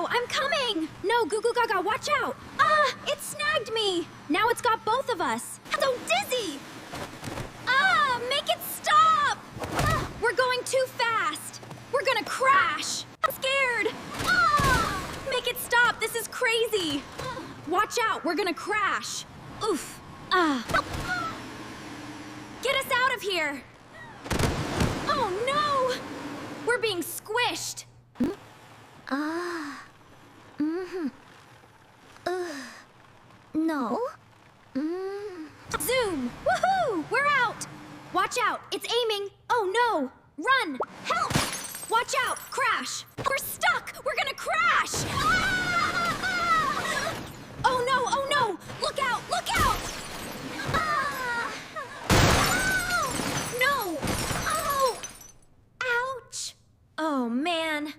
Go! I'm coming! No, GuguGaga, watch out! Ah! It snagged me! Now it's got both of us! I'm so dizzy! Ah! Make it stop! Ah, we're going too fast! We're gonna crash! I'm scared! Ah! Make it stop! This is crazy! Watch out! We're gonna crash! Oof! Ah! Get us out of here! Oh no! We're being squished! No? Zoom! Woohoo! We're out! Watch out! It's aiming! Oh no! Run! Help! Watch out! Crash! We're stuck! We're gonna crash! Ah! Oh no! Oh no! Look out! Look out! Ah! No! Oh! Ouch! Oh man!